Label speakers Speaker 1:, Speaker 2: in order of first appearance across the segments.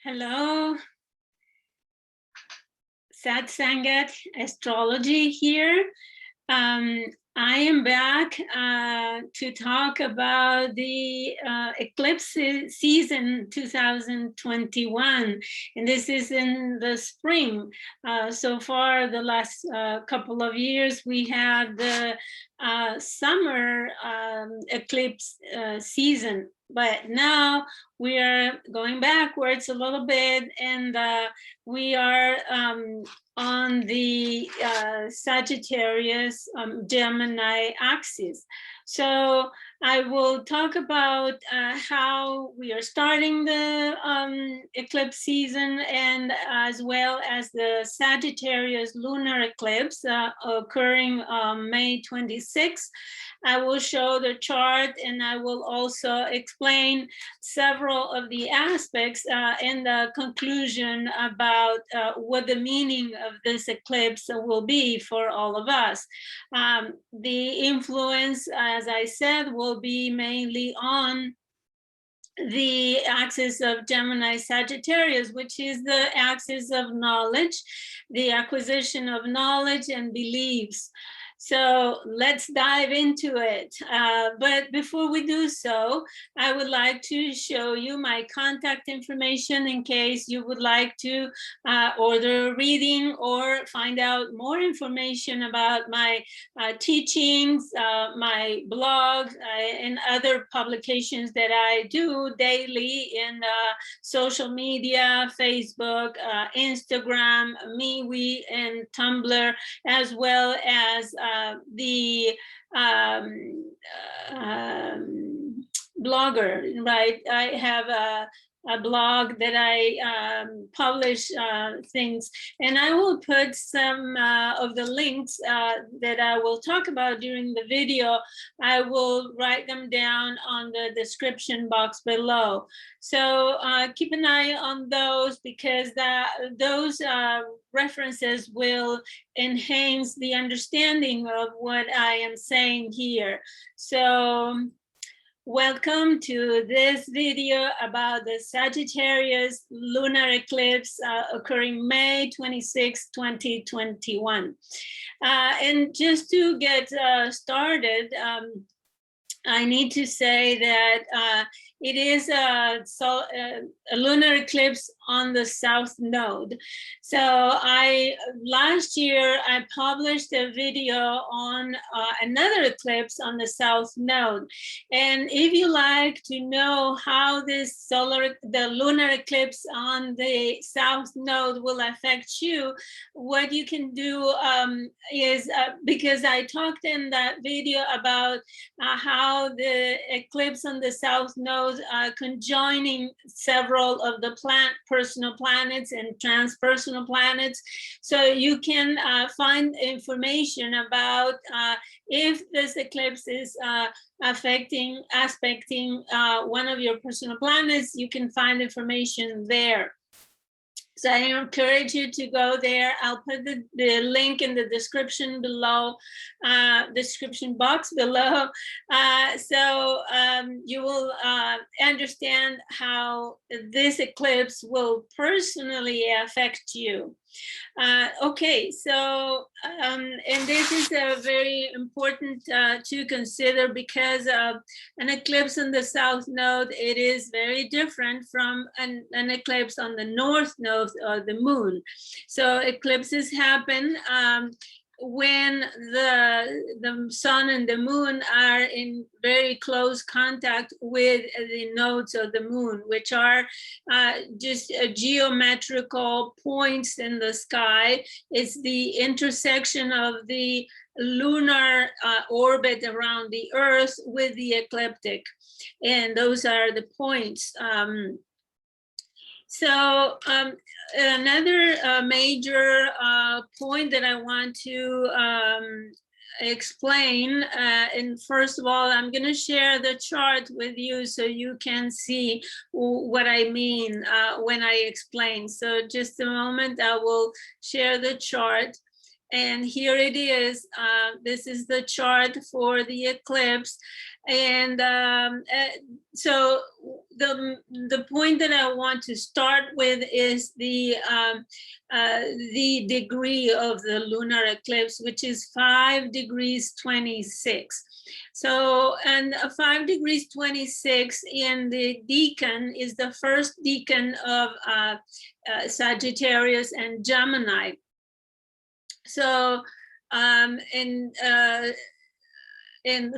Speaker 1: Hello, Sangat Astrology here. I am back to talk about the eclipse season 2021, and this is in the spring. So far, the last couple of years, we had the summer eclipse season, but now we are going backwards a little bit, and we are on the Sagittarius Gemini axis. So I will talk about how we are starting the eclipse season, and as well as the Sagittarius lunar eclipse occurring May 26th. I will show the chart, and I will also explain several of the aspects in the conclusion about what the meaning of this eclipse will be for all of us. The influence, as I said, will be mainly on the axis of Gemini Sagittarius, which is the axis of knowledge, the acquisition of knowledge and beliefs. So let's dive into it. But before we do so, I would like to show you my contact information in case you would like to order a reading or find out more information about my teachings, my blogs, and other publications that I do daily in social media, Facebook, Instagram, MeWe, and Tumblr, as well as the blogger, right? I have a blog that I publish things, and I will put some of the links that I will talk about during the video. I will write them down on the description box below. So keep an eye on those, because those references will enhance the understanding of what I am saying here. So welcome to this video about the Sagittarius lunar eclipse occurring May 26, 2021. And just to get started, I need to say that it is a lunar eclipse on the south node. So last year I published a video on another eclipse on the south node. And if you like to know how the lunar eclipse on the south node will affect you, what you can do is, because I talked in that video about how the eclipse on the south node conjoining several of the personal planets and transpersonal planets. So you can find information about if this eclipse is aspecting one of your personal planets. You can find information there. So I encourage you to go there. I'll put the link in the description below, description box below. So you will understand how this eclipse will personally affect you. Okay, so and this is very important to consider, because an eclipse on the south node, it is very different from an eclipse on the north node of the moon. So eclipses happen when the sun and the moon are in very close contact with the nodes of the moon, which are just geometrical points in the sky. It's the intersection of the lunar orbit around the Earth with the ecliptic, and those are the points. So another major point that I want to explain, and first of all, I'm going to share the chart with you so you can see what I mean when I explain. So just a moment, I will share the chart. And here it is. This is the chart for the eclipse. And so the point that I want to start with is the degree of the lunar eclipse, which is 5 degrees 26. So, and 5 degrees 26 in the decan is the first decan of Sagittarius and Gemini. So, in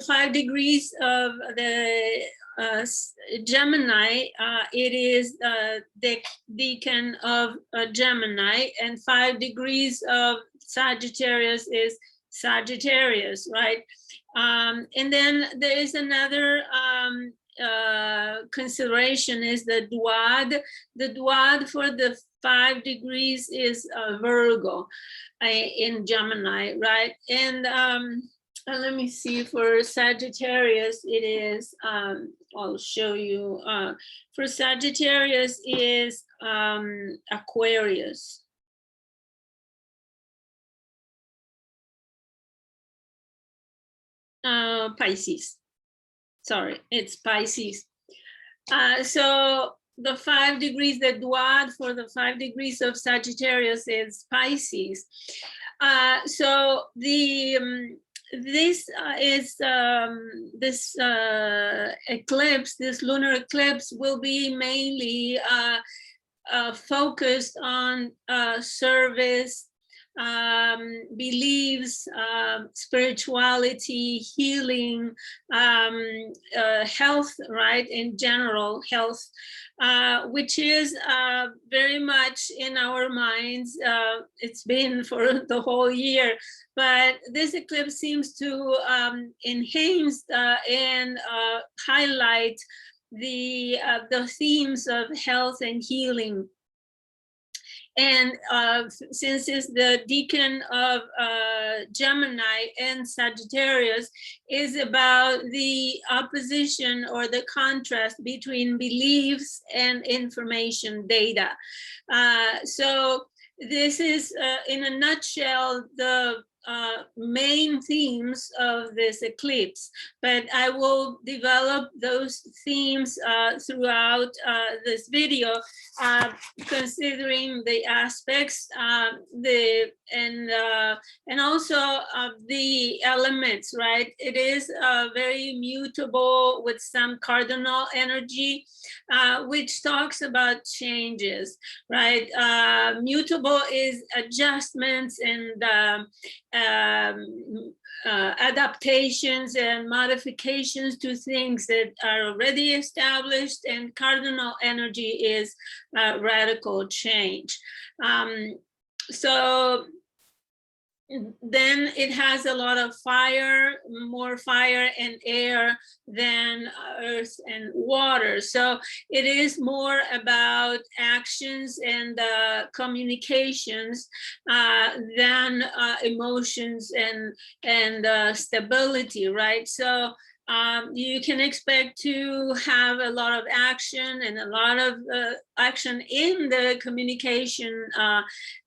Speaker 1: 5 degrees of the Gemini, it is the decan of Gemini, and 5 degrees of Sagittarius is Sagittarius, right? And then there is another consideration is the Dwad. The Dwad for the 5 degrees is Virgo in Gemini, right? And let me see, for Sagittarius, it is, I'll show you, for Sagittarius is Aquarius. Pisces, sorry, it's Pisces. So the 5 degrees, the Dwad for the 5 degrees of Sagittarius is Pisces. So the this is this eclipse, this lunar eclipse will be mainly focused on service, beliefs, spirituality, healing, health, right? In general, health, which is very much in our minds. It's been for the whole year, but this eclipse seems to enhance and highlight the themes of health and healing. And since it's the decan of Gemini and Sagittarius, is about the opposition or the contrast between beliefs and information data. So this is, in a nutshell, the main themes of this eclipse, but I will develop those themes throughout this video, considering the aspects, and also the elements, right? It is very mutable with some cardinal energy, which talks about changes, right? Mutable is adjustments and adaptations and modifications to things that are already established, and cardinal energy is radical change. So then it has a lot of fire, more fire and air than earth and water. So it is more about actions and communications than emotions and stability, right? So you can expect to have a lot of action and a lot of action in the communication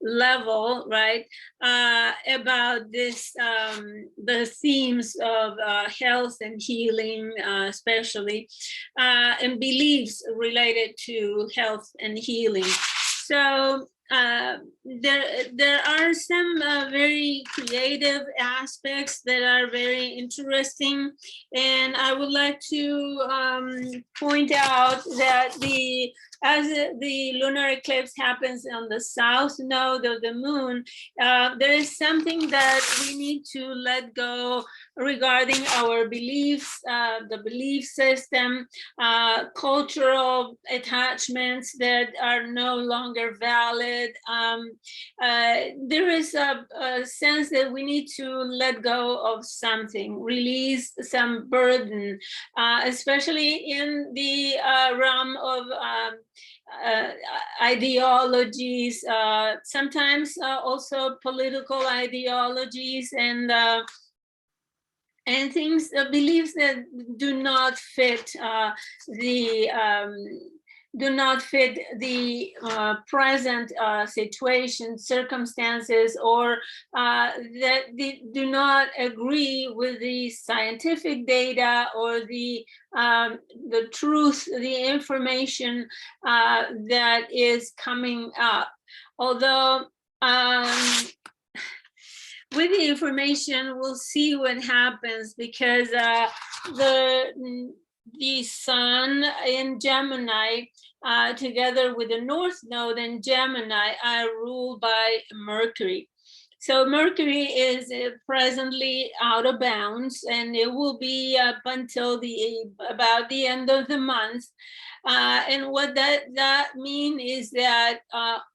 Speaker 1: level, right? About this, the themes of health and healing, especially, and beliefs related to health and healing. So there are some very creative aspects that are very interesting, and I would like to point out that as the lunar eclipse happens on the south node of the moon, there is something that we need to let go regarding our beliefs, the belief system, cultural attachments that are no longer valid. There is a sense that we need to let go of something, release some burden, especially in the realm of ideologies, sometimes also political ideologies, and things, beliefs that do not fit do not fit the present situation, circumstances, or that they do not agree with the scientific data or the truth, the information that is coming up. Although with the information, we'll see what happens, because the sun in Gemini, together with the North Node in Gemini, are ruled by Mercury. So Mercury is presently out of bounds, and it will be up until about the end of the month. And what that means is that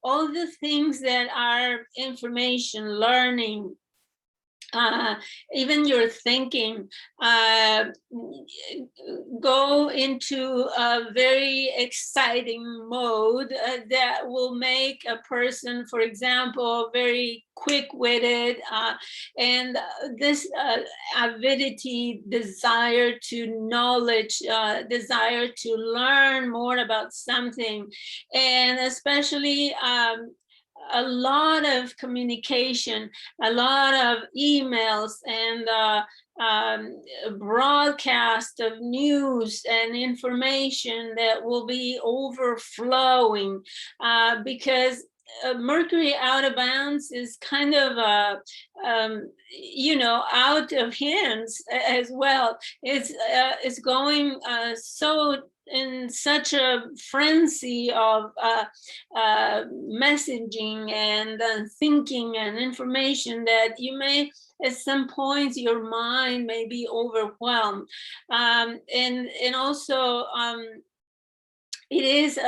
Speaker 1: all the things that are information, learning, even your thinking, go into a very exciting mode that will make a person, for example, very quick-witted, and this avidity, desire to knowledge, desire to learn more about something, and especially a lot of communication, a lot of emails, and broadcast of news and information that will be overflowing, because Mercury out of bounds is kind of out of hands as well. It's going so in such a frenzy of messaging and thinking and information that you may, at some points, your mind may be overwhelmed, and also it is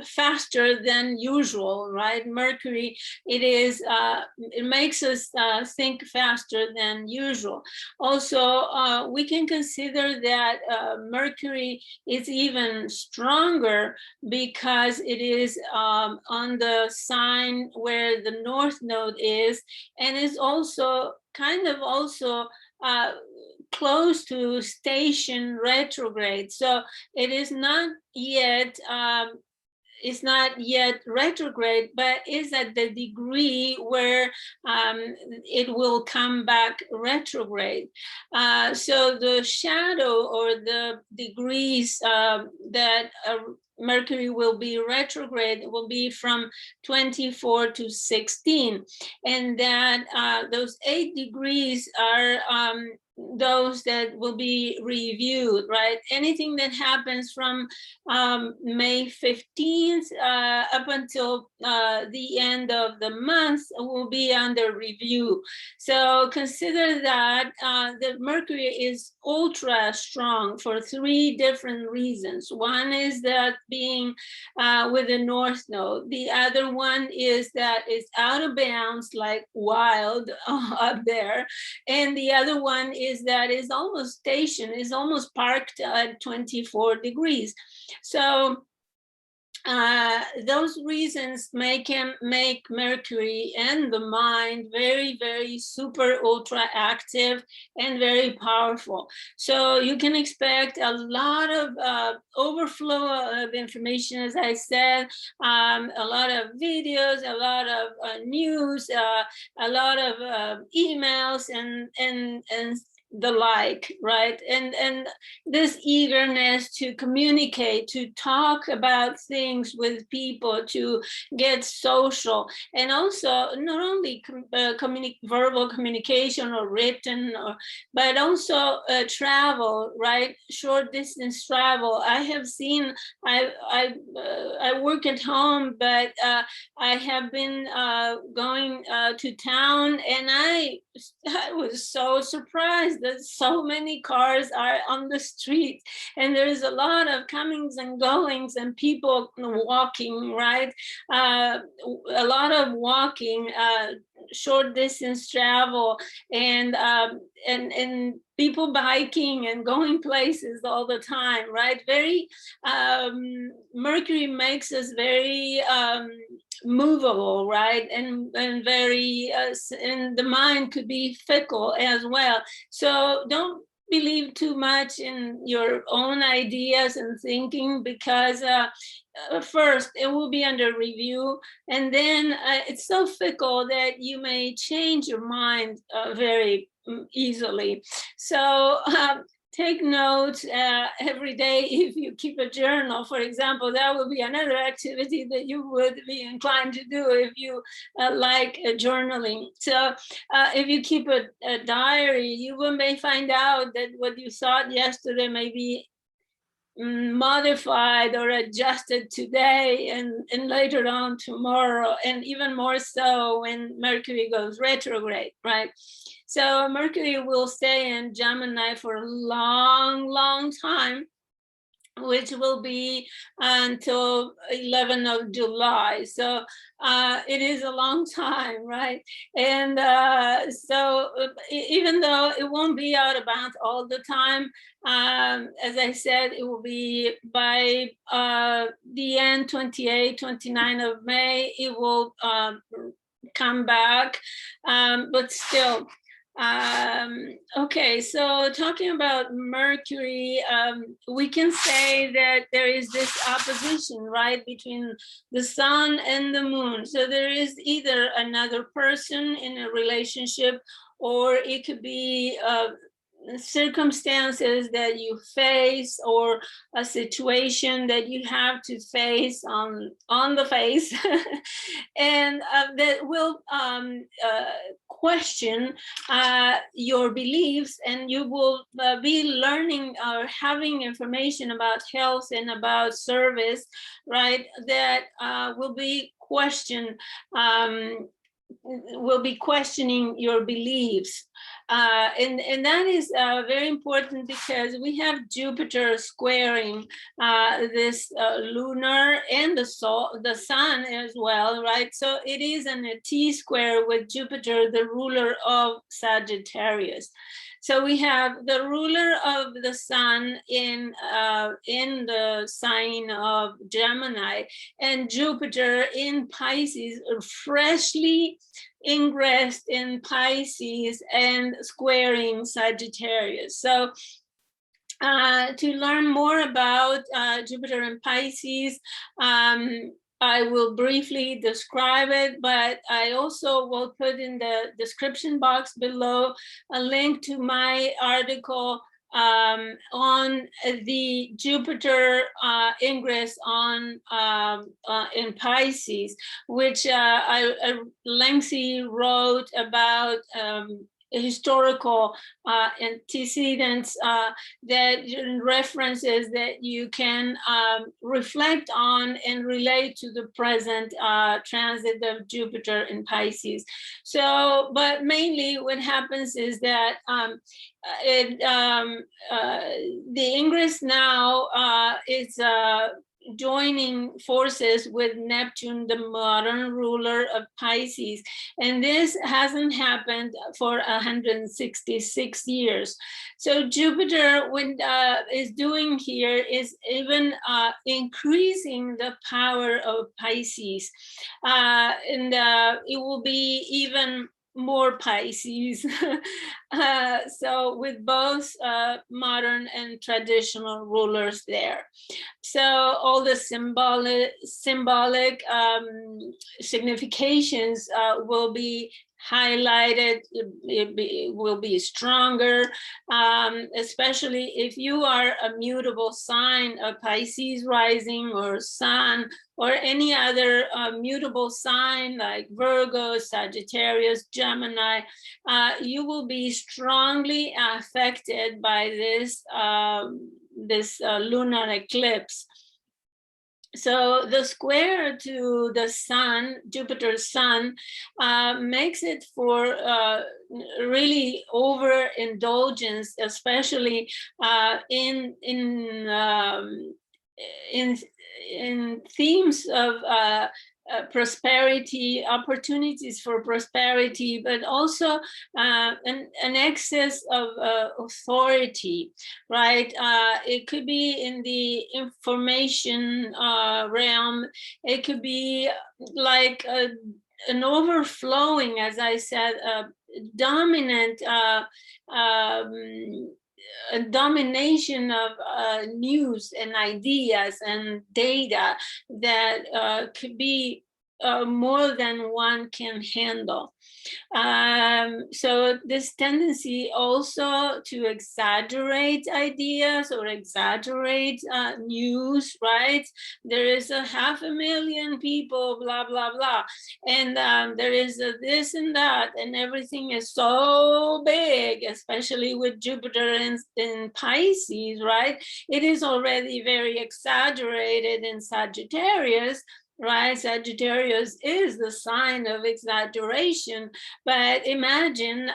Speaker 1: faster than usual, right? Mercury, it makes us think faster than usual. Also, we can consider that Mercury is even stronger because it is on the sign where the North Node is, and is also kind of close to station retrograde. So it is not yet retrograde, but is at the degree where it will come back retrograde. So the shadow, or the degrees that Mercury will be retrograde, will be from 24 to 16. And that those 8 degrees are those that will be reviewed, right? Anything that happens from May 15th up until the end of the month will be under review. So consider that the Mercury is ultra strong for 3 different reasons. One is that being with the North Node. The other one is that it's out of bounds, like wild up there. And the other one is that it's almost stationed, is almost parked at 24 degrees. So those reasons make Mercury and the mind very, very super ultra active and very powerful. So you can expect a lot of overflow of information, as I said, a lot of videos, a lot of news, a lot of emails, and the like, right? And this eagerness to communicate, to talk about things with people, to get social, and also not only verbal communication or written, but also travel, right? Short distance travel. I have seen, I work at home, but I have been going to town, and I was so surprised that so many cars are on the street, and there's a lot of comings and goings and people walking, right? A lot of walking, short distance travel, and people biking and going places all the time, right? Very Mercury makes us very movable, right? And very and the mind could be fickle as well. So don't believe too much in your own ideas and thinking, because first it will be under review, and then it's so fickle that you may change your mind very easily. So take notes every day. If you keep a journal, for example, that would be another activity that you would be inclined to do if you like journaling. So if you keep a diary, you may find out that what you thought yesterday may be modified or adjusted today and later on tomorrow, and even more so when Mercury goes retrograde, right? So Mercury will stay in Gemini for a long time, which will be until 11th of July. So it is a long time, right? And so even though it won't be out of bounds all the time, as I said, it will be by the end, 28, 29 of May, it will come back, but still. Okay, so talking about Mercury, we can say that there is this opposition, right, between the sun and the moon. So there is either another person in a relationship, or it could be circumstances that you face, or a situation that you have to face on the face and that will question your beliefs, and you will be learning or having information about health and about service, right, that will be questioned, will be questioning your beliefs. And that is very important, because we have Jupiter squaring this lunar and the sun as well, right? So it is in a T-square with Jupiter, the ruler of Sagittarius. So we have the ruler of the sun in the sign of Gemini, and Jupiter in Pisces, freshly ingressed in Pisces and squaring Sagittarius. So to learn more about Jupiter in Pisces, I will briefly describe it, but I also will put in the description box below a link to my article on the Jupiter ingress on in Pisces, which I lengthy wrote about historical antecedents that references that you can reflect on and relate to the present transit of Jupiter in Pisces. So, but mainly what happens is that the ingress now is joining forces with Neptune, the modern ruler of Pisces. And this hasn't happened for 166 years. So Jupiter, what is doing here is even increasing the power of Pisces. And it will be even more Pisces. So with both modern and traditional rulers there. So all the symbolic significations will be highlighted, it will be stronger, especially if you are a mutable sign, a Pisces rising or sun, or any other mutable sign like Virgo, Sagittarius, Gemini, you will be strongly affected by this lunar eclipse. So the square to the sun, Jupiter's sun, makes it for really overindulgence, especially in themes of prosperity, opportunities for prosperity, but also an excess of authority, right? It could be in the information realm. It could be like an overflowing, as I said, dominant a domination of news and ideas and data that could be more than one can handle. So this tendency also to exaggerate ideas or exaggerate news, right? There is 500,000 people, blah, blah, blah. And there is this and that, and everything is so big, especially with Jupiter in Pisces, right? It is already very exaggerated in Sagittarius, right? Sagittarius is the sign of exaggeration, but imagine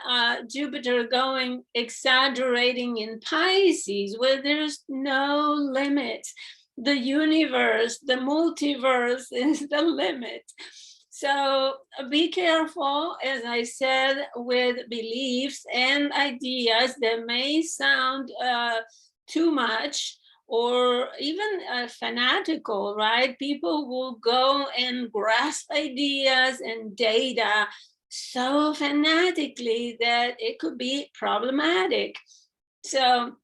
Speaker 1: Jupiter going exaggerating in Pisces, where there's no limit. The universe, the multiverse is the limit. So be careful, as I said, with beliefs and ideas that may sound too much, or even fanatical, right? People will go and grasp ideas and data so fanatically that it could be problematic. So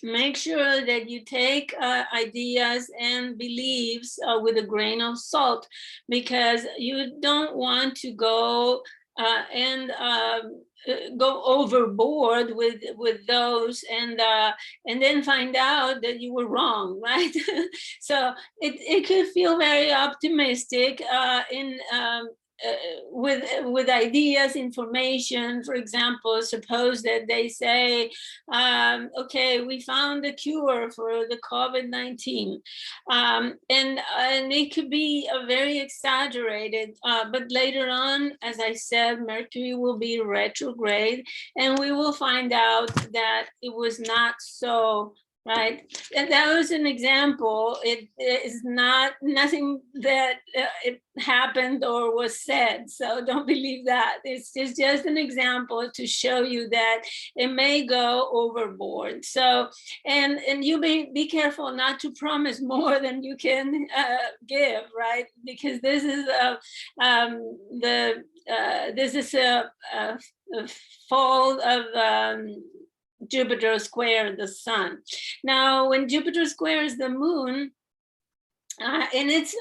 Speaker 1: make sure that you take ideas and beliefs with a grain of salt, because you don't want to go and go overboard with those, and then find out that you were wrong, right? So it could feel very optimistic with ideas, information. For example, suppose that they say, okay, we found a cure for the COVID-19, and it could be a very exaggerated, but later on, as I said, Mercury will be retrograde, and we will find out that it was not so. Right, and that was an example. It is not nothing that it happened or was said. So don't believe that. It's just an example to show you that it may go overboard. So and you be careful not to promise more than you can give, right? Because this is this is a fall of Jupiter square the sun. Now, when Jupiter squares the moon, and it's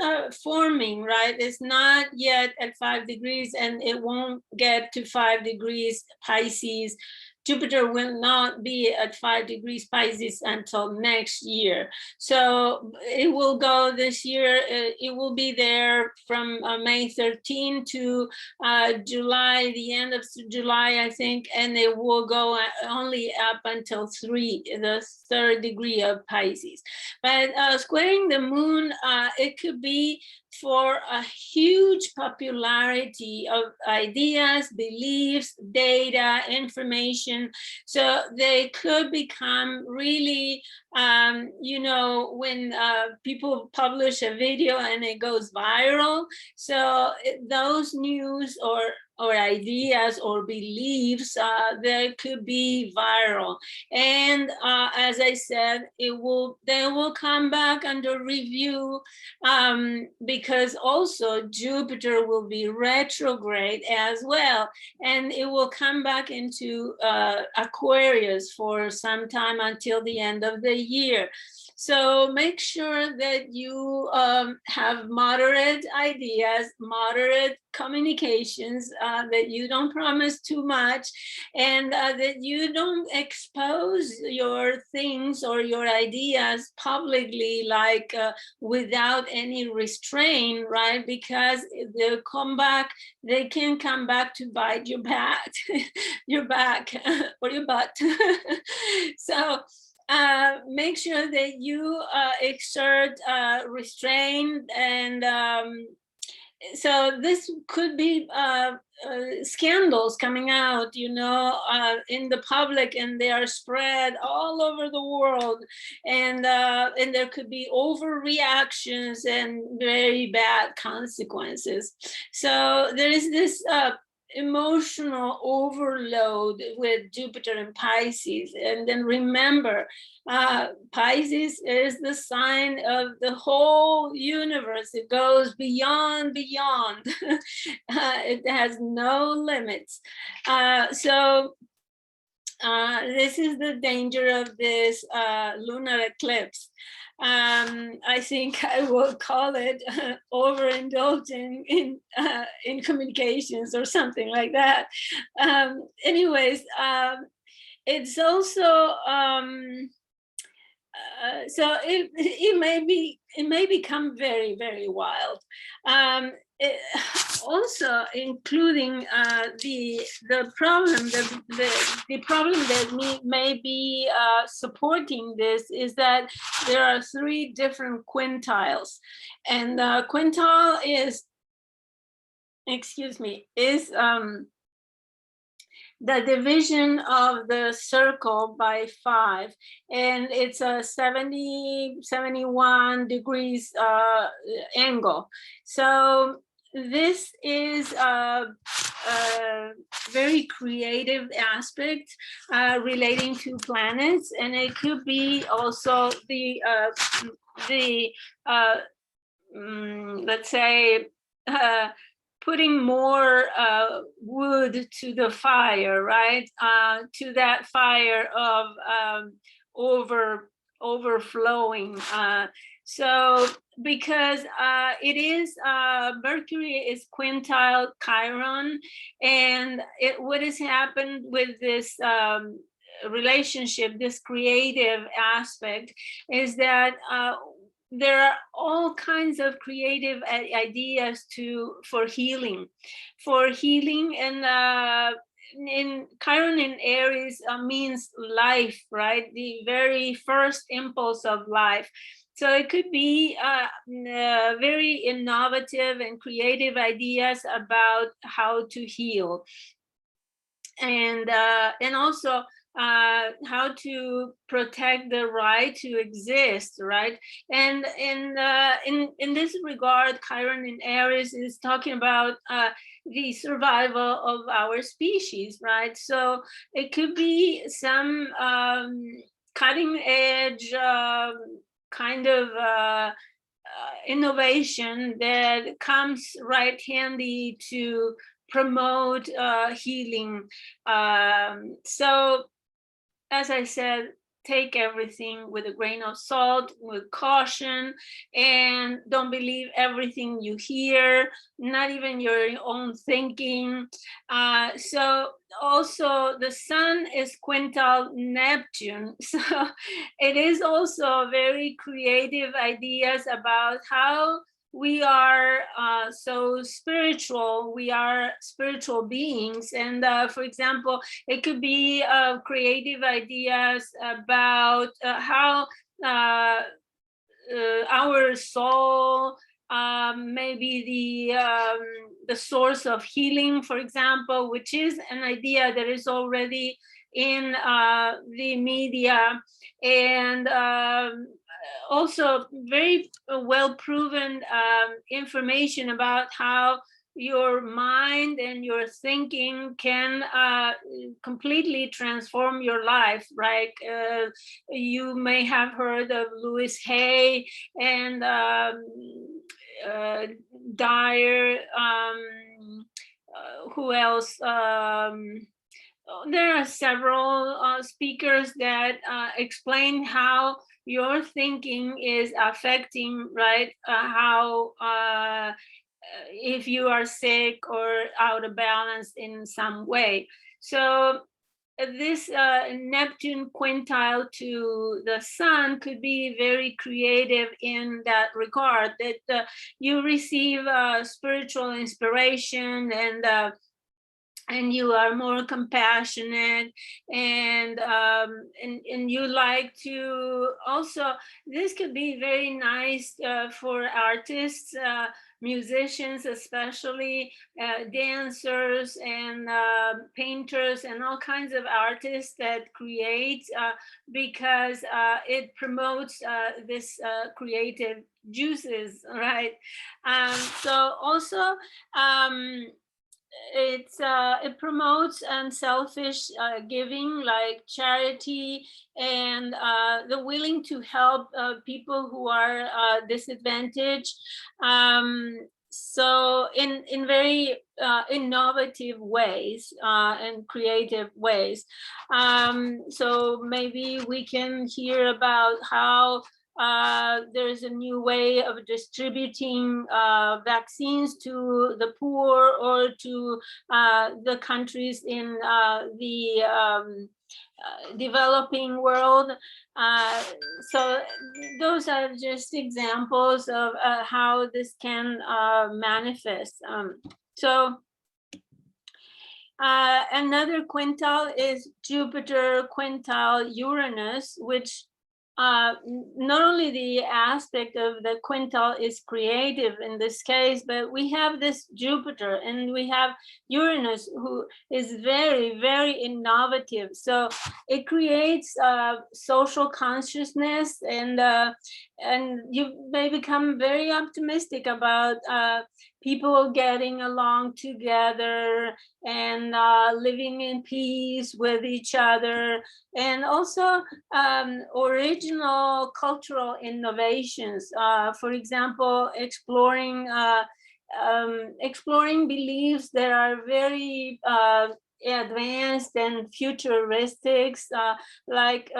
Speaker 1: forming, right? It's not yet at 5 degrees, and it won't get to 5 degrees Pisces. Jupiter will not be at 5 degrees Pisces until next year. So it will go this year. It will be there from May 13 to July, the end of July, I think, and it will go only up until the 3rd degree of Pisces. But squaring the moon, it could be for a huge popularity of ideas, beliefs, data, information. So they could become really, you know, when people publish a video and it goes viral. So those news or ideas or beliefs, they could be viral. And as I said, they will come back under review, because also Jupiter will be retrograde as well. And it will come back into Aquarius for some time until the end of the year. So make sure that you have moderate ideas, moderate communications, that you don't promise too much, and that you don't expose your things or your ideas publicly, like without any restraint, right? Because they can come back to bite your back, your back or your butt. So make sure that you exert restraint, and so this could be scandals coming out, you know, in the public, and they are spread all over the world, and there could be overreactions and very bad consequences. So there is this emotional overload with Jupiter and Pisces. And then remember, Pisces is the sign of the whole universe. It goes beyond. It has no limits. So this is the danger of this lunar eclipse. I think I will call it overindulging in communications or something like that. Anyways, it's also so it may become very, very wild. Also including the problem the problem that may be supporting this is that there are 3 different quintiles, and quintile is, excuse me, is the division of the circle by 5, and it's a 71 degrees angle. So this is a very creative aspect relating to planets, and it could be also the let's say putting more wood to the fire, right? To that fire of overflowing. So because it is Mercury is quintile Chiron, and what has happened with this relationship, this creative aspect, is that there are all kinds of creative ideas for healing, and in Chiron in Aries means life, right? The very first impulse of life. So it could be very innovative and creative ideas about how to heal, and also how to protect the right to exist, right? And in this regard, Chiron in Aries is talking about the survival of our species, right? So it could be some cutting edge kind of innovation that comes right handy to promote healing. So as I said, take everything with a grain of salt, with caution, and don't believe everything you hear, not even your own thinking. So also the sun is quintile Neptune, so it is also very creative ideas about how we are so spiritual. We are spiritual beings, and for example, it could be creative ideas about how our soul may be the source of healing, for example, which is an idea that is already in the media, and also very well proven information about how your mind and your thinking can completely transform your life, right? You may have heard of Louis Hay and Dyer, who else? There are several speakers that explain how your thinking is affecting, right? How if you are sick or out of balance in some way. So this Neptune quintile to the sun could be very creative in that regard, that you receive spiritual inspiration, and you are more compassionate, and you like to also, this could be very nice for artists, musicians, especially dancers and painters and all kinds of artists that create, because it promotes this creative juices, right? So also it promotes unselfish giving, like charity, and the willing to help people who are disadvantaged. so in very innovative ways and creative ways. So maybe we can hear about how there's a new way of distributing vaccines to the poor or to the countries in the developing world. So those are just examples of how this can manifest. So another quintile is Jupiter quintile Uranus, which not only the aspect of the quintile is creative in this case, but we have this Jupiter and we have Uranus, who is very, very innovative. So it creates social consciousness, and you may become very optimistic about people getting along together and living in peace with each other, and also original cultural innovations. For example, exploring beliefs that are very advanced and futuristic, like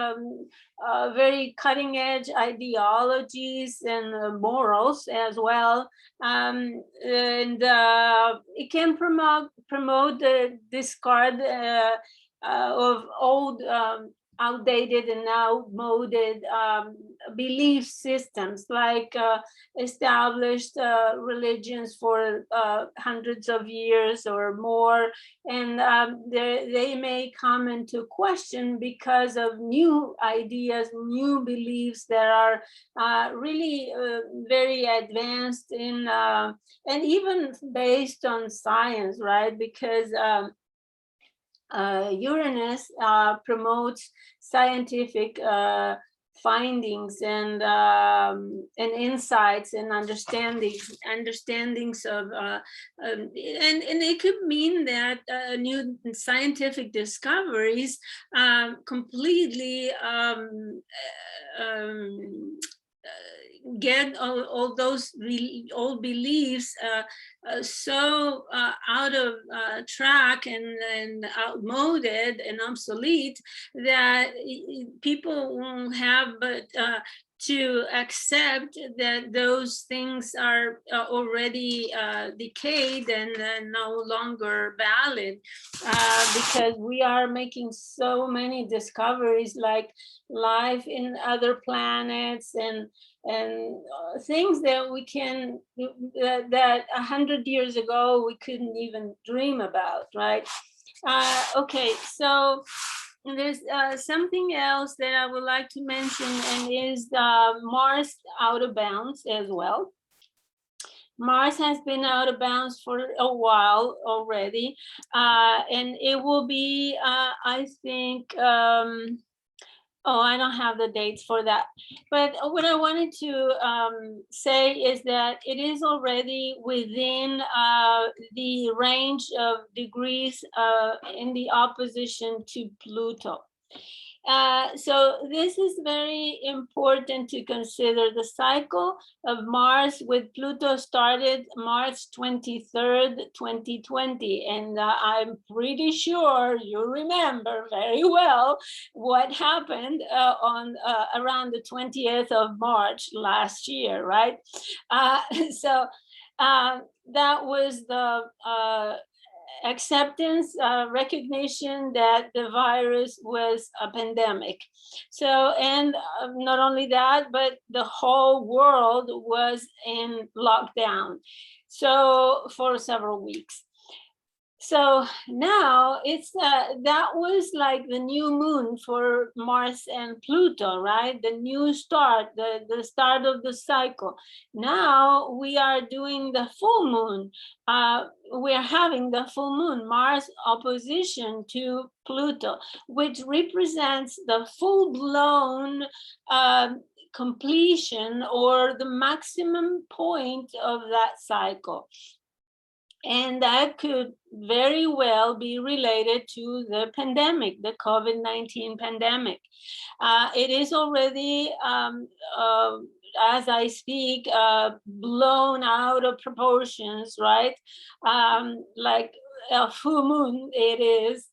Speaker 1: very cutting edge ideologies and morals as well. And it can promote the discard of old outdated and outmoded belief systems, like established religions for hundreds of years or more, and they may come into question because of new ideas, new beliefs that are really very advanced in and even based on science, right? Because Uranus promotes scientific findings and insights and understandings of and it could mean that new scientific discoveries completely get all those old beliefs so out of track and outmoded and obsolete that people won't have but to accept that those things are already decayed and no longer valid, because we are making so many discoveries, like life in other planets and things that we can that 100 years ago we couldn't even dream about, right? Okay, so there's something else that I would like to mention, and is Mars out of bounds as well. Mars has been out of bounds for a while already, and it will be, I think, oh, I don't have the dates for that. But what I wanted to say is that it is already within the range of degrees in the opposition to Pluto. So this is very important to consider. The cycle of Mars with Pluto started March 23rd, 2020. And I'm pretty sure you remember very well what happened on around the 20th of March last year, right? So that was the acceptance, recognition that the virus was a pandemic. So, and not only that, but the whole world was in lockdown. So for several weeks. So now it's that was like the new moon for Mars and Pluto, right? The new start, the start of the cycle. Now we are doing the full moon. We are having the full moon, Mars opposition to Pluto, which represents the full-blown completion or the maximum point of that cycle. And that could very well be related to the pandemic, the COVID-19 pandemic. It is already, as I speak, blown out of proportions, right? Like a full moon, it is.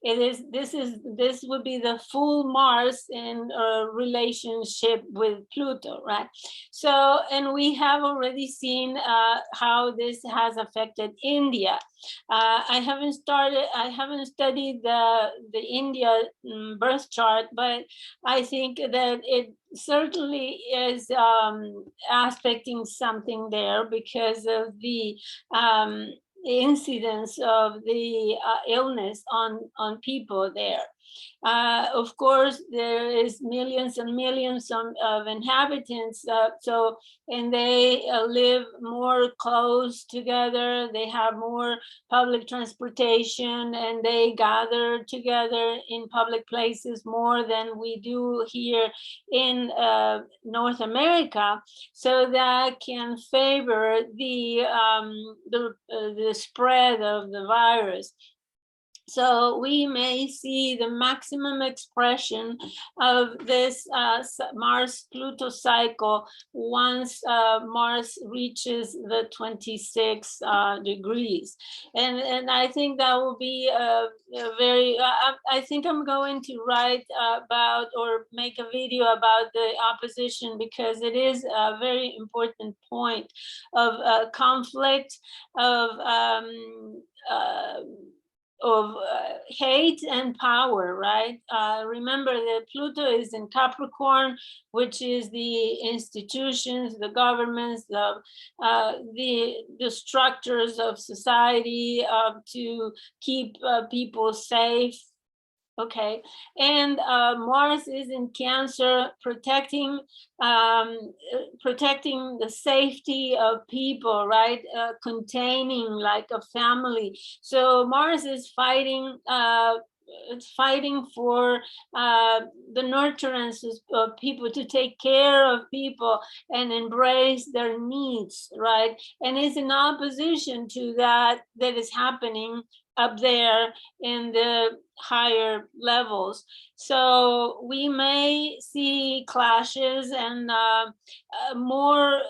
Speaker 1: This would be the full Mars in a relationship with Pluto, right? So, and we have already seen how this has affected India. I haven't studied the India birth chart, but I think that it certainly is aspecting something there because of the incidence of the illness on people there. Of course, there is millions and millions of inhabitants, and they live more close together. They have more public transportation, and they gather together in public places more than we do here in North America. So that can favor the spread of the virus. So we may see the maximum expression of this Mars-Pluto cycle once Mars reaches the 26 degrees. And I think that will be a very, I think I'm going to write about or make a video about the opposition, because it is a very important point of conflict, of hate and power, right? Remember that Pluto is in Capricorn, which is the institutions, the governments, the structures of society to keep people safe. Okay, and Mars is in Cancer, protecting the safety of people, right? Containing like a family. So Mars is fighting. It's fighting for the nurturance of people, to take care of people and embrace their needs, right? And it's in opposition to that is happening up there in the higher levels. So we may see clashes and more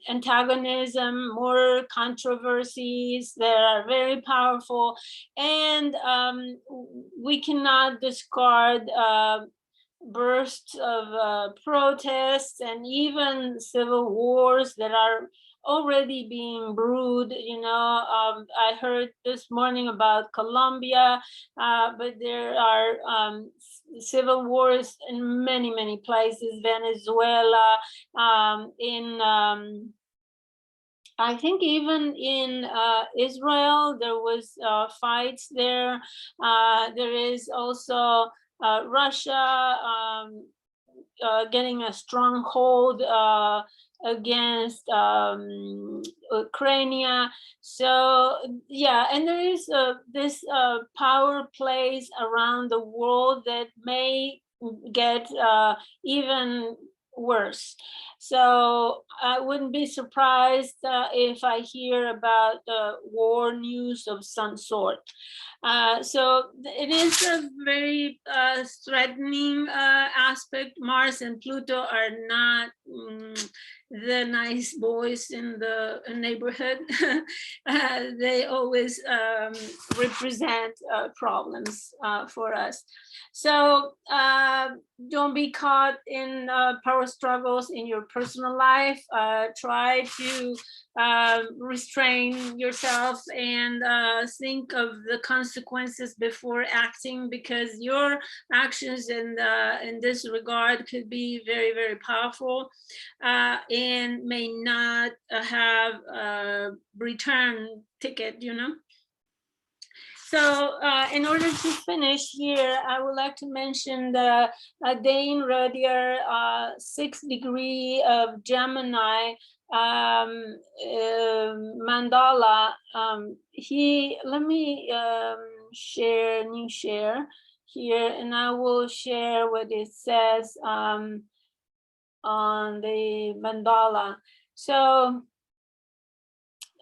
Speaker 1: antagonism, more controversies that are very powerful. And we cannot discard bursts of protests and even civil wars that are already being brewed. You know, I heard this morning about Colombia, but there are civil wars in many places. Venezuela, I think even in Israel, there was fights there. There is also Russia getting a stronghold against Ukraine. So yeah, and there is this power plays around the world that may get even worse. So I wouldn't be surprised if I hear about war news of some sort. So it is a very threatening aspect. Mars and Pluto are not the nice boys in the neighborhood. They always represent problems for us. So don't be caught in power struggles in your personal life. Try to restrain yourself and think of the consequences before acting, because your actions in this regard could be very powerful and may not have a return ticket, you know. So in order to finish here, I would like to mention the Dane Rudhyar 6th degree of Gemini mandala. Let me share here, and I will share what it says on the mandala. So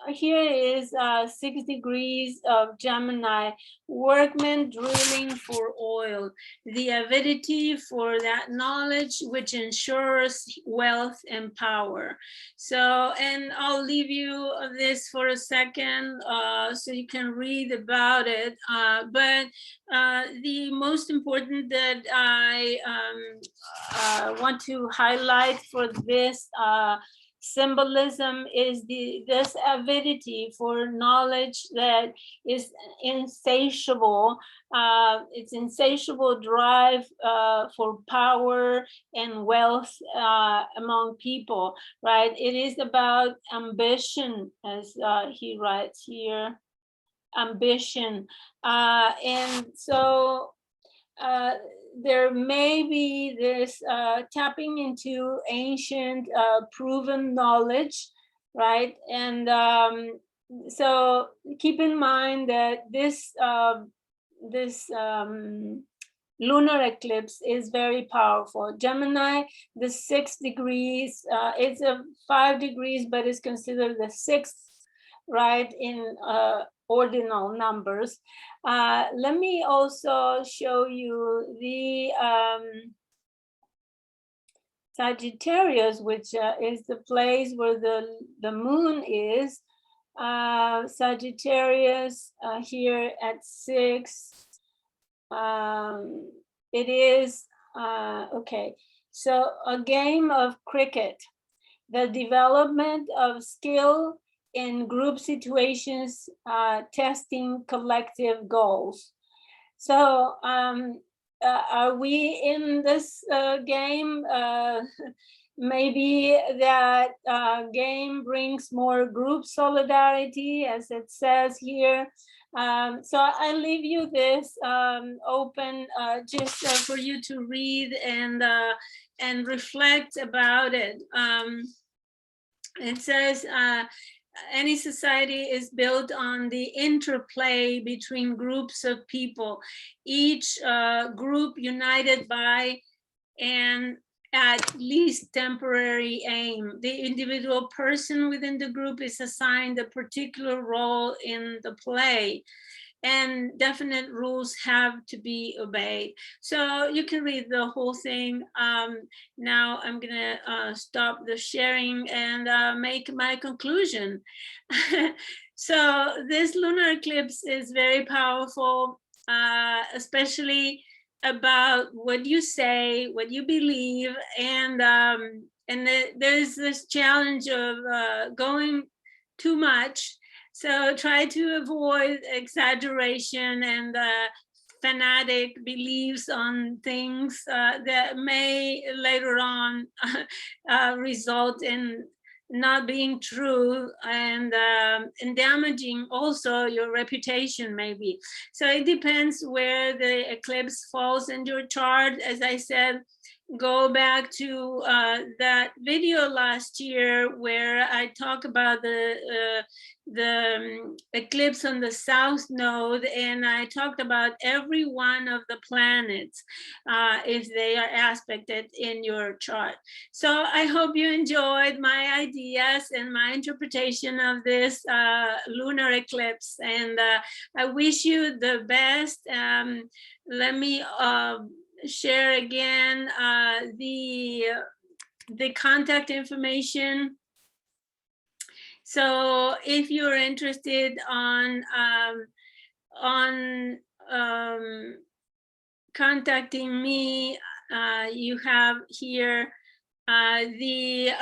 Speaker 1: here is 6 degrees of Gemini, workmen drilling for oil, the avidity for that knowledge which ensures wealth and power. So, and I'll leave you this for a second so you can read about it. But the most important that I want to highlight for this symbolism is this avidity for knowledge that is insatiable. It's insatiable drive for power and wealth among people, right? It is about ambition, as he writes here, ambition. And so there may be this tapping into ancient proven knowledge, right? And so keep in mind that this lunar eclipse is very powerful. Gemini, the 6 degrees, it's a 5 degrees, but it's considered the 6th, right, in ordinal numbers. Let me also show you the Sagittarius, which is the place where the moon is. Sagittarius here at 6. It is, okay, so a game of cricket, the development of skill in group situations, testing collective goals. So are we in this game? Maybe that game brings more group solidarity, as it says here. So I leave you this open just for you to read and reflect about it. It says, any society is built on the interplay between groups of people, each group united by an at least temporary aim. The individual person within the group is assigned a particular role in the play, and definite rules have to be obeyed. So you can read the whole thing. Now I'm gonna stop the sharing and make my conclusion. So this lunar eclipse is very powerful, especially about what you say, what you believe, and there's this challenge of going too much. So try to avoid exaggeration and fanatic beliefs on things that may later on result in not being true and damaging also your reputation maybe. So it depends where the eclipse falls in your chart. As I said, go back to that video last year where I talk about the eclipse on the south node, and I talked about every one of the planets if they are aspected in your chart. So I hope you enjoyed my ideas and my interpretation of this lunar eclipse, and I wish you the best. Let me share again the contact information. So if you're interested on contacting me, you have here the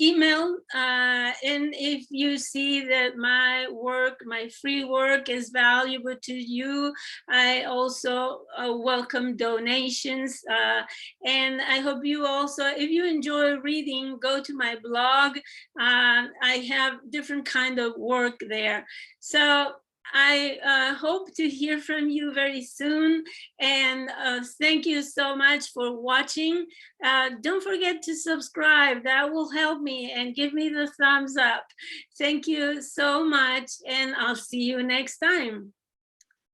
Speaker 1: email, and if you see that my work, my free work is valuable to you, I also welcome donations, and I hope you also, if you enjoy reading, go to my blog. I have different kind of work there. So I hope to hear from you very soon, and thank you so much for watching. Don't forget to subscribe. That will help me and give me the thumbs up. Thank you so much, and I'll see you next time.